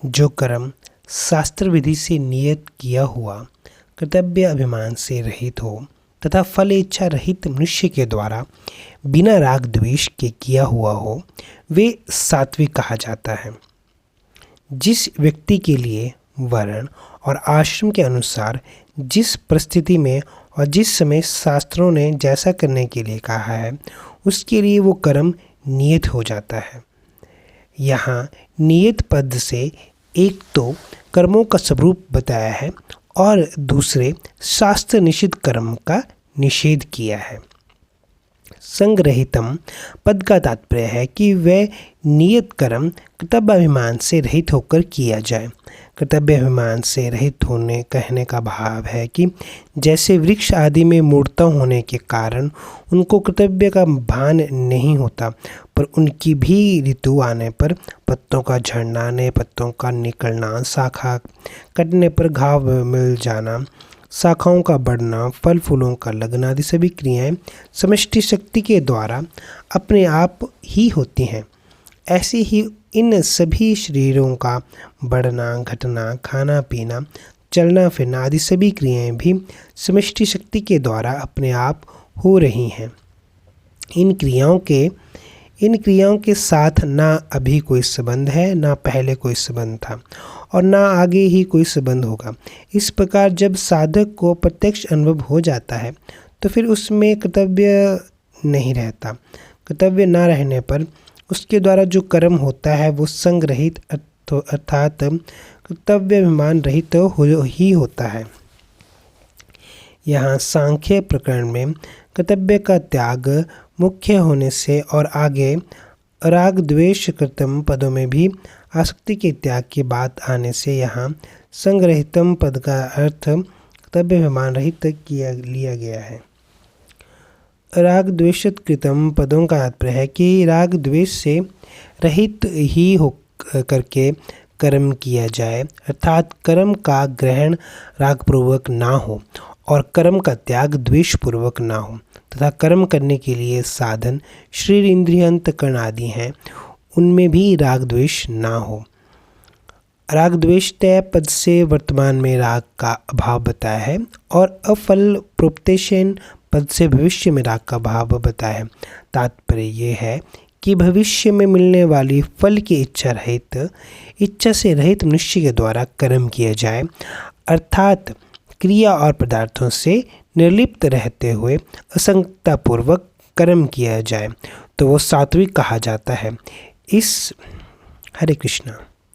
जो कर्म शास्त्र विधि से नियत किया हुआ कर्तव्य अभिमान से रहित हो तथा फल इच्छा रहित मनुष्य के द्वारा बिना राग द्वेष के किया हुआ हो, वे सात्विक कहा जाता है। जिस व्यक्ति के लिए वर्ण और आश्रम के अनुसार जिस परिस्थिति में और जिस समय शास्त्रों ने जैसा करने के लिए कहा है, उसके लिए वो कर्म नियत हो जाता है। यहाँ नियत पद से एक तो कर्मों का स्वरूप बताया है और दूसरे शास्त्र निषिद्ध कर्म का निषेध किया है। संग्रहितम पद का तात्पर्य है कि वह नियत कर्म कर्तव्याभिमान से रहित होकर किया जाए। कर्तव्याभिमान से रहित होने कहने का भाव है कि जैसे वृक्ष आदि में मूर्ता होने के कारण उनको कर्तव्य का भान नहीं होता, पर उनकी भी ऋतु आने पर पत्तों का झड़ना, नए पत्तों का निकलना, शाखा कटने पर घाव मिल जाना, शाखाओं का बढ़ना, फल फूलों का लगना आदि सभी क्रियाएं समष्टि शक्ति के द्वारा अपने आप ही होती हैं। ऐसे ही इन सभी शरीरों का बढ़ना, घटना, खाना पीना, चलना फिरना आदि सभी क्रियाएं भी समष्टि शक्ति के द्वारा अपने आप हो रही हैं। इन क्रियाओं के साथ ना अभी कोई संबंध है, ना पहले कोई संबंध था और ना आगे ही कोई संबंध होगा। इस प्रकार जब साधक को प्रत्यक्ष अनुभव हो जाता है तो फिर उसमें कर्तव्य नहीं रहता। कर्तव्य ना रहने पर उसके द्वारा जो कर्म होता है वो संग रहित अर्थात कर्तव्याभिमान रहित ही होता है। यहाँ सांख्य प्रकरण में कर्तव्य का त्याग मुख्य होने से और आगे राग द्वेष कृतम पदों में भी आसक्ति के त्याग की बात आने से यहाँ संग्रहितम पद का अर्थ कर्तव्याभिमान रहित लिया गया है। राग द्वेषित कृतम पदों का तात्पर्य है कि राग द्वेष से रहित ही हो करके कर्म किया जाए, अर्थात कर्म का ग्रहण रागपूर्वक ना हो और कर्म का त्याग द्वेषपूर्वक ना हो तथा कर्म करने के लिए साधन शरीर इंद्रिय अंतःकरण आदि हैं, उनमें भी राग द्वेष ना हो। राग द्वेष तय पद से वर्तमान में राग का अभाव बताया है और अफल प्रोप्तेशन पद से भविष्य में राग का भाव बताया है। तात्पर्य ये है कि भविष्य में मिलने वाली फल की इच्छा से रहित मनुष्य के द्वारा कर्म किया जाए, अर्थात क्रिया और पदार्थों से निर्लिप्त रहते हुए असंगतापूर्वक कर्म किया जाए, तो वो सात्विक कहा जाता है। हरे कृष्णा।